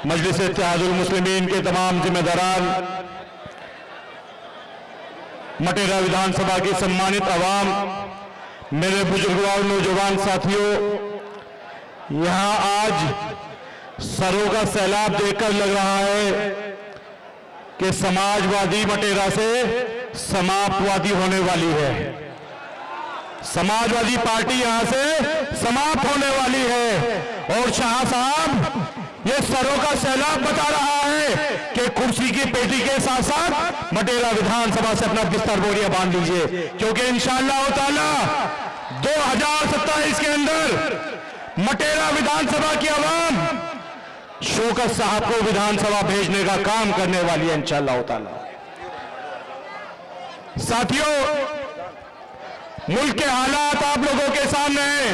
मजलिस इत्तेहादुल मुस्लिमीन के तमाम जिम्मेदारान, मटेरा विधानसभा की सम्मानित आवाम, मेरे बुजुर्ग और नौजवान साथियों, यहाँ आज सरों का सैलाब देखकर लग रहा है कि समाजवादी मटेरा से समाप्तवादी होने वाली है। समाजवादी पार्टी यहां से समाप्त होने वाली है और शाह साहब ये सरों का सैलाब बता रहा है कि कुर्सी की पेटी के साथ साथ मटेरा विधानसभा से अपना बिस्तर बोरिया बांध लीजिए, क्योंकि इंशाअल्लाह ताला 2027 के अंदर मटेरा विधानसभा की आवाम शौकत साहब को विधानसभा भेजने का काम करने वाली है इंशाअल्लाह ताला। साथियों, मुल्क के हालात आप लोगों के सामने हैं,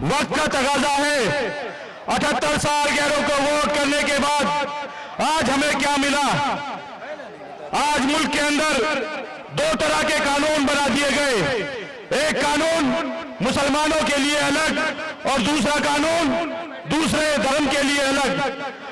वक्त का तकाजा है। 78 साल गैरों को वोट करने के बाद आज हमें क्या मिला? आज मुल्क के अंदर दो तरह के कानून बना दिए गए। एक कानून मुसलमानों के लिए अलग और दूसरा कानून दूसरे धर्म के लिए अलग।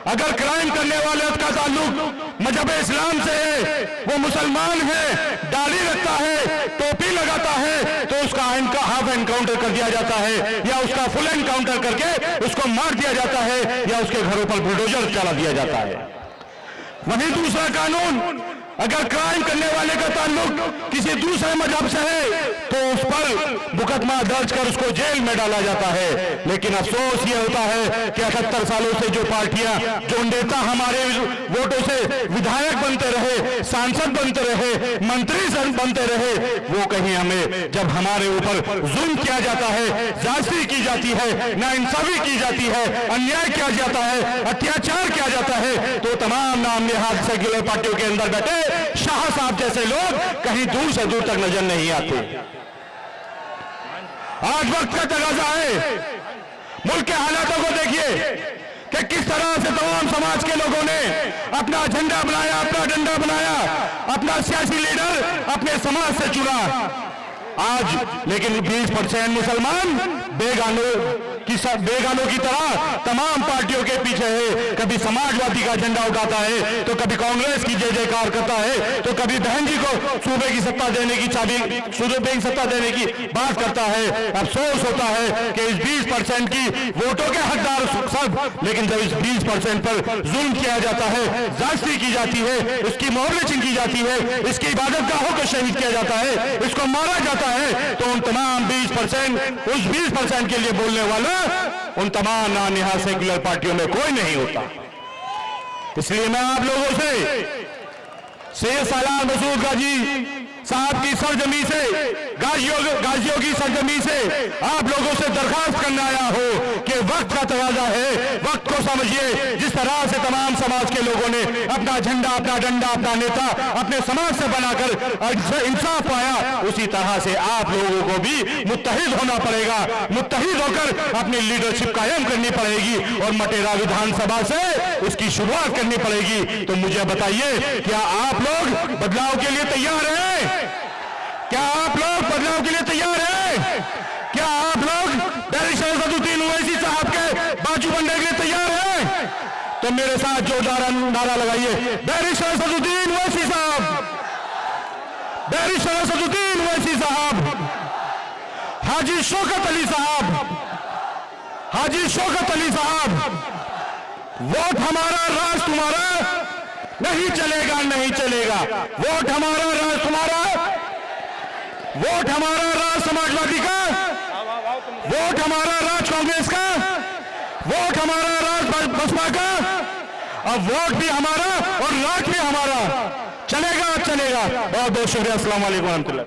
अगर क्राइम करने वाले का ताल्लुक मजहब इस्लाम से है, वो मुसलमान है, दाढ़ी रखता है, टोपी लगाता है, तो उसका हाफ एनकाउंटर कर दिया जाता है या उसका फुल एनकाउंटर करके उसको मार दिया जाता है या उसके घरों पर बुलडोजर चला दिया जाता है। वहीं दूसरा कानून, अगर क्राइम करने वाले का ताल्लुक किसी दूसरे मजहब से है तो उस पर मुकदमा दर्ज कर उसको जेल में डाला जाता है। लेकिन अफसोस ये होता है कि 78 सालों से जो पार्टियां, जो नेता हमारे वोटों से विधायक बनते रहे, सांसद बनते रहे, मंत्री बनते रहे, वो कहीं हमें जब हमारे ऊपर जुल्म किया जाता है, जासूसी की जाती है, नाइंसाफी की जाती है, अन्याय किया जाता है, अत्याचार किया जाता है, तो तमाम नाम निहाद सेक्युलर पार्टियों के अंदर बैठे शाह साहब जैसे लोग कहीं दूर से दूर तक नजर नहीं आते। आज वक्त का तकाजा है, मुल्क के हालातों को देखिए कि किस तरह से तमाम समाज के लोगों ने अपना झंडा बनाया, अपना डंडा बनाया, अपना सियासी लीडर अपने समाज से चुना। आज लेकिन 20% मुसलमान बेगानों की तरह तमाम पार्टियों के पीछे है। कभी समाजवादी का झंडा उठाता है तो कभी कांग्रेस की जय जयकार करता है, तो कभी बहन जी को सूबे की सत्ता देने की सूबे की सत्ता देने की बात करता है। अफसोस होता है कि इस 20% की वोटों के हकदार सब, लेकिन जब इस 20% पर जुल्म किया जाता है, जासूसी की जाती है, इसकी मोहर की जाती है, इसकी इबादत गाहों को शहीद किया जाता है, इसको मारा जाता है, तो उन तमाम 20%, उस 20% के लिए बोलने वाला उन तमाम नानिहाद सेक्युलर पार्टियों में कोई नहीं होता। इसलिए मैं आप लोगों से सैयद सालार मसूद गाजी साहब की सरजमी से, गाजियों की सरजमी से आप लोगों से दरखास्त करने आया हो कि वक्त का तकाजा है, वक्त को समझिए। जिस तरह से तमाम समाज के लोगों ने अपना झंडा, अपना डंडा, अपना नेता अपने समाज से बनाकर इंसाफ पाया, उसी तरह से आप लोगों को भी मुत्तहिद होना पड़ेगा, मुत्तहिद होकर अपनी लीडरशिप कायम करनी पड़ेगी और मटेरा विधानसभा से इसकी शुरुआत करनी पड़ेगी। तो मुझे बताइए, क्या आप लोग बदलाव के लिए तैयार हैं? क्या आप लोग बदलाव के लिए तैयार हैं? क्या आप लोग बैरिस्टर सदुद्दीन ओवैसी साहब के बाजू बनने के लिए तैयार हैं? तो मेरे साथ जोरदार नारा लगाइए, बैरिस्टर सदुद्दीन ओवैसी साहब, बैरिस्टर सदुद्दीन ओवैसी साहब, हाजी शौकत अली साहब, हाजी शौकत अली साहब, वोट हमारा, राज तुम्हारा, नहीं चलेगा, नहीं चलेगा। वोट हमारा, राज तुम्हारा, वोट हमारा, राज समाजवादी का, वोट हमारा, राज कांग्रेस का, वोट हमारा, राज बसपा का, अब वोट भी हमारा और राज भी हमारा। चलेगा, चलेगा। बहुत बहुत शुक्रिया। अस्सलाम वालेकुम रहमतुल्लाह।